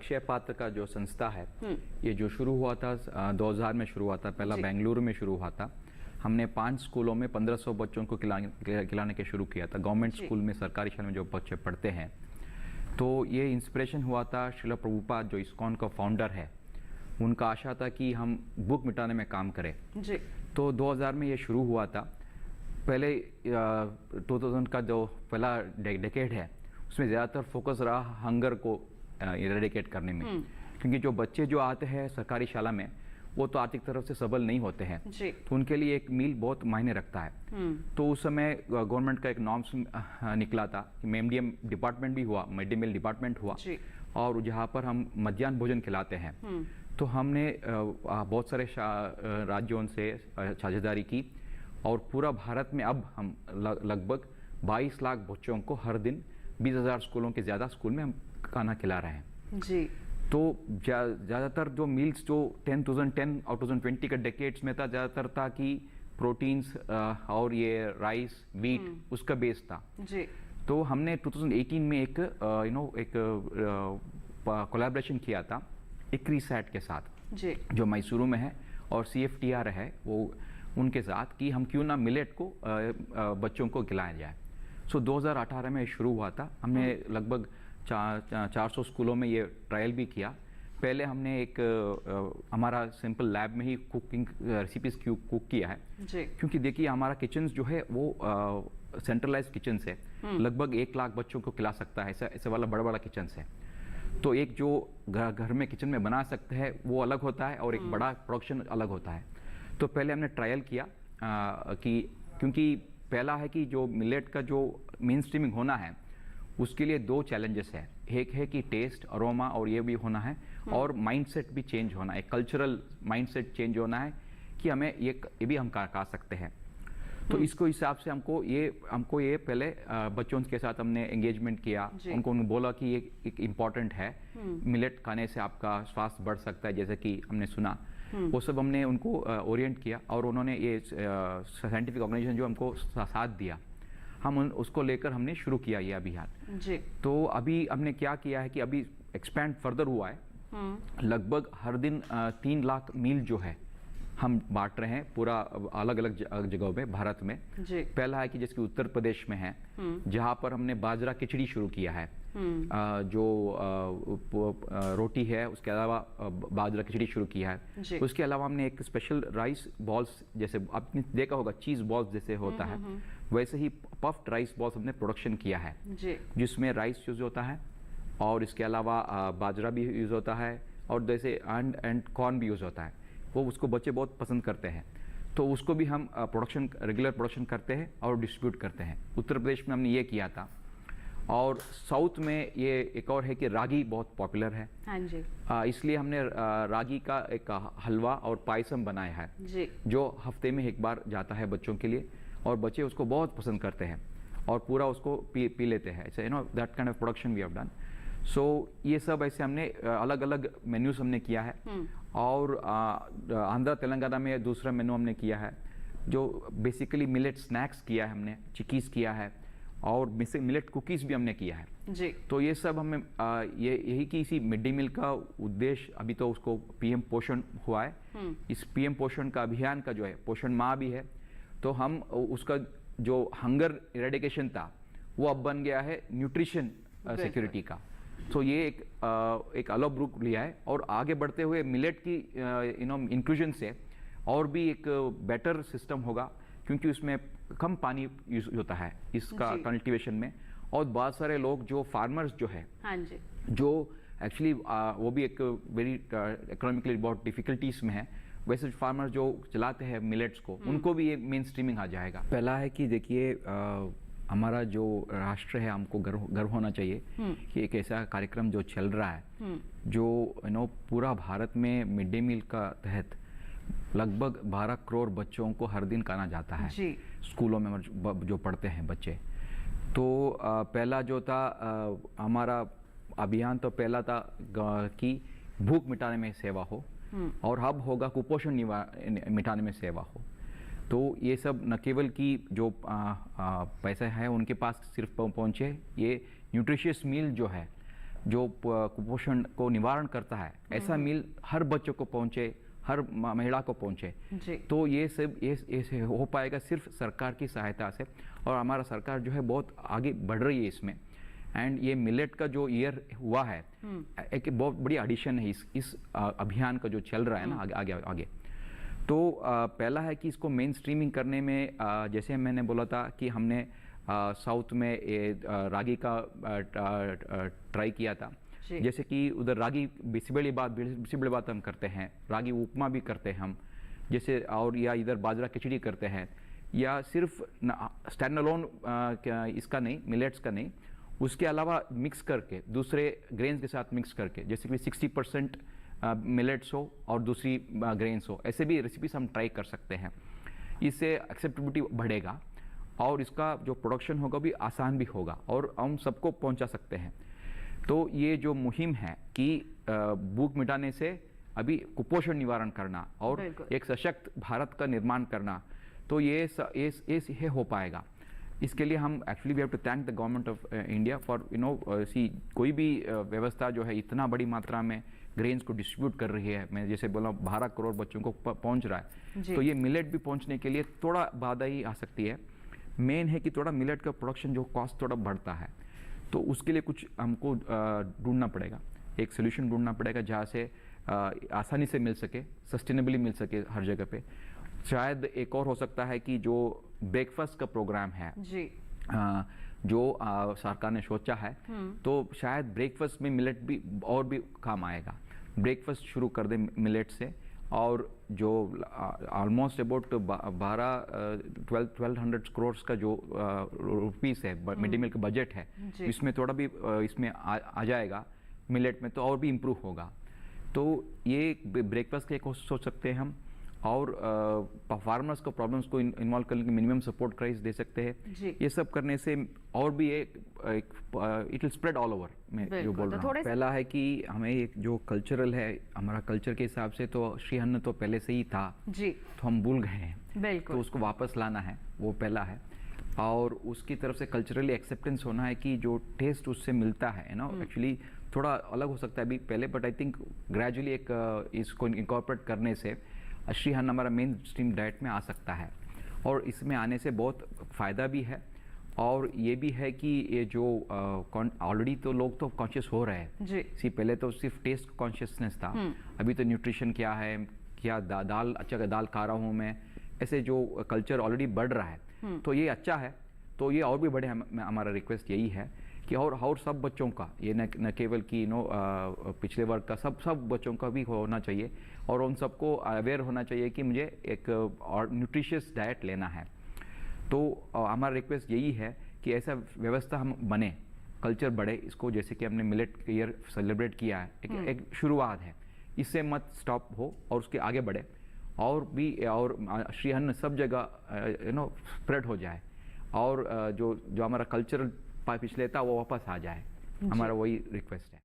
अक्षय पात्र का जो संस्था है, ये जो शुरू हुआ था 2000 में शुरू हुआ था, पहला बेंगलुरु में शुरू हुआ था। हमने 5 स्कूलों में 1500 बच्चों को खिलाने के शुरू किया था, गवर्नमेंट स्कूल में, सरकारी स्कूल में जो बच्चे पढ़ते हैं। तो ये इंस्पिरेशन हुआ था श्रील प्रभुपाद जो इस्कॉन का फाउंडर है, उनका आशा था कि हम भूख मिटाने में काम करें जी। तो 2000 में ये शुरू हुआ था। पहले 2000 का जो पहला डेकेड है उसमें ज़्यादातर फोकस रहा हंगर को इरेडिकेट करने में, क्योंकि जो बच्चे जो आते हैं सरकारी शाला में वो तो आर्थिक तरफ से सबल नहीं होते हैं, तो उनके लिए एक मील बहुत मायने रखता है। तो उस समय गवर्नमेंट का एक नॉर्म्स निकला था कि एमडीएम डिपार्टमेंट भी हुआ, मिड डे मील डिपार्टमेंट हुआ, और जहाँ पर हम मध्याह्न भोजन खिलाते हैं। तो हमने बहुत सारे राज्यों से साझेदारी की और पूरा भारत में अब हम लगभग 22 लाख बच्चों को हर दिन 20,000 स्कूलों के ज़्यादा स्कूल में हम खाना खिला रहे हैं जी। तो ज़्यादातर जो मील्स जो 2010 और 2020 के डेकेड्स में था, ज़्यादातर था कि प्रोटीन्स और ये राइस वीट उसका बेस था जी। तो हमने 2018 में एक कोलैबोरेशन किया था इक्रीसैट के साथ जी, जो मैसूरू में है, और CFTR है वो, उनके साथ कि हम क्यों ना मिलेट को बच्चों को खिलाया जाए। सो 2018 में शुरू हुआ था। हमने लगभग 400 स्कूलों में ये ट्रायल भी किया। पहले हमने एक हमारा सिंपल लैब में ही कुकिंग रेसिपीज कुक किया है जी। क्योंकि देखिए हमारा किचन्स जो है वो सेंट्रलाइज किचन्स है, लगभग 1 लाख बच्चों को खिला सकता है, ऐसे वाला बड़ा बड़ा किचन्स है। तो एक जो घर में किचन में बना सकते हैं वो अलग होता है और एक बड़ा प्रोडक्शन अलग होता है। तो पहले हमने ट्रायल किया कि क्योंकि पहला है कि जो मिलेट का जो मेन स्ट्रीमिंग होना है उसके लिए 2 चैलेंजेस है। एक है कि टेस्ट, अरोमा और ये भी होना है, और माइंडसेट भी चेंज होना है, कल्चरल माइंडसेट चेंज होना है कि हमें ये भी हम खा सकते हैं। तो इसको हिसाब से हमको ये पहले बच्चों के साथ हमने एंगेजमेंट किया, उनको बोला कि ये एक इम्पॉर्टेंट है, मिलेट खाने से आपका स्वास्थ्य बढ़ सकता है, जैसे कि हमने सुना। वो सब हमने उनको ओरिएंट किया और उन्होंने ये साइंटिफिक ऑर्गेनाइजेशन जो हमको साथ दिया, हम उसको लेकर हमने शुरू किया ये अभियान जी। तो अभी हमने क्या किया है कि अभी एक्सपैंड फर्दर हुआ है, लगभग हर दिन 3 लाख मील जो है हम बांट रहे हैं पूरा अलग अलग जगहों में भारत में जी। पहला है कि जैसे उत्तर प्रदेश में है, जहाँ पर हमने बाजरा खिचड़ी शुरू किया है, जो रोटी है उसके अलावा बाजरा खिचड़ी शुरू किया है। उसके अलावा हमने एक स्पेशल राइस बॉल्स, जैसे आपने देखा होगा चीज बॉल्स जैसे होता है, वैसे ही पफ्ड राइस बॉल्स हमने प्रोडक्शन किया है, जिसमें राइस यूज होता है और इसके अलावा बाजरा भी यूज होता है, और जैसे एंड कॉर्न भी यूज होता है। वो उसको बच्चे बहुत पसंद करते हैं, तो उसको भी हम रेगुलर प्रोडक्शन करते हैं और डिस्ट्रीब्यूट करते हैं। उत्तर प्रदेश में हमने ये किया था। और साउथ में ये एक और है कि रागी बहुत पॉपुलर है, हाँ जी। इसलिए हमने रागी का एक हलवा और पायसम बनाया है जी। जो हफ्ते में एक बार जाता है बच्चों के लिए, और बच्चे उसको बहुत पसंद करते हैं और पूरा उसको पी लेते हैं। That kind of production we have done. So ये सब ऐसे हमने अलग अलग मेन्यूज हमने किया है। और आंध्र तेलंगाना में दूसरा मेन्यू हमने किया है जो बेसिकली मिलेट स्नैक्स किया है, हमने चिक्कीज किया है, और मिलेट कुकीज भी हमने किया है जी। तो ये सब हमें यही कि इसी मिड डे मील का उद्देश्य, अभी तो उसको PM पोषण हुआ है, इस PM पोषण का अभियान का जो है पोषण माह भी है, तो हम उसका जो हंगर इरेडिकेशन था वो अब बन गया है न्यूट्रिशन सिक्योरिटी का। तो ये एक अलग रूप लिया है, और आगे बढ़ते हुए मिलेट की इंक्लूजन से और भी एक बेटर सिस्टम होगा, क्योंकि उसमें कम पानी यूज होता है इसका कल्टीवेशन में, और बहुत सारे लोग जो फार्मर्स जो है, हाँ जी। जो एक्चुअली वो भी एक वेरी इकोनॉमिकली बहुत डिफिकल्टीज में है, वैसे फार्मर जो चलाते हैं मिलेट्स को, उनको भी ये मेन स्ट्रीमिंग आ जाएगा। पहला है कि देखिए हमारा जो राष्ट्र है, हमको गर्व होना चाहिए कि एक ऐसा कार्यक्रम जो चल रहा है, जो पूरा भारत में मिड डे मील का तहत लगभग 12 करोड़ बच्चों को हर दिन खाना जाता है स्कूलों में जो पढ़ते हैं बच्चे। तो पहला जो था हमारा अभियान, तो पहला था कि भूख मिटाने में सेवा हो, और अब होगा कुपोषण मिटाने में सेवा हो। तो ये सब न केवल कि जो पैसा है उनके पास सिर्फ पहुँचे, ये न्यूट्रिशियस मील जो है जो कुपोषण को निवारण करता है, ऐसा मील हर बच्चों को पहुंचे, हर महिला को पहुंचे जी। तो ये सब ये हो पाएगा सिर्फ सरकार की सहायता से, और हमारा सरकार जो है बहुत आगे बढ़ रही है इसमें। एंड ये मिलेट का जो ईयर हुआ है एक बहुत बड़ी एडिशन है इस अभियान का जो चल रहा है ना आगे आगे। तो पहला है कि इसको मेन स्ट्रीमिंग करने में जैसे मैंने बोला था कि हमने साउथ में रागी का ट्राई किया था, जैसे कि उधर रागी बिस्बेली बात हम करते हैं, रागी उपमा भी करते हैं हम जैसे, और या इधर बाजरा खिचड़ी करते हैं, या सिर्फ स्टैंड अलोन इसका नहीं, मिलेट्स का नहीं, उसके अलावा मिक्स करके दूसरे ग्रेन्स के साथ मिक्स करके, जैसे कि 60% मिलेट्स हो और दूसरी ग्रेन्स हो, ऐसे भी रेसिपीज हम ट्राई कर सकते हैं। इससे एक्सेप्टेबिलिटी बढ़ेगा और इसका जो प्रोडक्शन होगा भी आसान भी होगा और हम सबको पहुंचा सकते हैं। तो ये जो मुहिम है कि भूख मिटाने से अभी कुपोषण निवारण करना और एक सशक्त भारत का निर्माण करना, तो ये हो पाएगा। इसके लिए हम actually we have to thank the government of India for सी कोई भी व्यवस्था जो है इतना बड़ी मात्रा में ग्रेन्स को डिस्ट्रीब्यूट कर रही है। मैं जैसे बोला 12 करोड़ बच्चों को पहुंच रहा है, तो ये मिलेट भी पहुंचने के लिए थोड़ा बाधा ही आ सकती है। मेन है कि थोड़ा मिलेट का प्रोडक्शन जो कॉस्ट थोड़ा बढ़ता है, तो उसके लिए कुछ हमको ढूंढना पड़ेगा, एक सोल्यूशन ढूंढना पड़ेगा जहाँ से आसानी से मिल सके, सस्टेनेबली मिल सके हर जगह पे। शायद एक और हो सकता है कि जो ब्रेकफास्ट का प्रोग्राम है जी, जो सरकार ने सोचा है, तो शायद ब्रेकफास्ट में मिलेट भी और भी काम आएगा। ब्रेकफास्ट शुरू कर दे मिलेट से, और जो ऑलमोस्ट अबाउट 1200 करोड़ का जो रुपीस है मिड डे मील का बजट है, इसमें थोड़ा भी इसमें आ जाएगा मिलेट में, तो और भी इम्प्रूव होगा। तो ये ब्रेकफास्ट के सोच सकते हैं हम, और फार्मर्स को प्रॉब्लम्स को इन्वॉल्व करने के मिनिमम सपोर्ट प्राइस दे सकते हैं। ये सब करने से और भी it will spread all over. मैं जो बोल रहा हूँ, पहला है कि हमें एक जो कल्चरल है, हमारा कल्चर के हिसाब से तो श्रीअन्न तो पहले से ही था जी, तो हम भूल गए हैं, तो उसको वापस लाना है, वो पहला है। और उसकी तरफ से कल्चरली एक्सेप्टेंस होना है कि जो टेस्ट उससे मिलता है ना, एक्चुअली थोड़ा अलग हो सकता है अभी पहले, बट आई थिंक ग्रेजुअली एक इसको इनकॉर्पोरेट करने से श्रीअन्न हमारा मेन स्ट्रीम डाइट में आ सकता है, और इसमें आने से बहुत फ़ायदा भी है। और ये भी है कि ये जो ऑलरेडी तो लोग तो कॉन्शियस हो रहे हैं जी, पहले तो सिर्फ टेस्ट कॉन्शियसनेस था, अभी तो न्यूट्रिशन क्या है, क्या दाल अच्छा दाल खा रहा हूँ मैं, ऐसे जो कल्चर ऑलरेडी बढ़ रहा है, तो ये अच्छा है। तो ये और भी बढ़े, हमारा रिक्वेस्ट यही है कि और सब बच्चों का, ये न केवल कि पिछले वर्ग का, सब बच्चों का भी होना चाहिए, और उन सबको अवेयर होना चाहिए कि मुझे एक और न्यूट्रिशियस डाइट लेना है। तो हमारा रिक्वेस्ट यही है कि ऐसा व्यवस्था हम बने, कल्चर बढ़े इसको, जैसे कि हमने मिलेट ईयर सेलिब्रेट किया है, एक शुरुआत है, इससे मत स्टॉप हो और उसके आगे बढ़े, और भी और श्रीअन्न सब जगह स्प्रेड हो जाए, और जो हमारा कल्चरल पिछले था वो वापस आ जाए। हमारा वही रिक्वेस्ट है।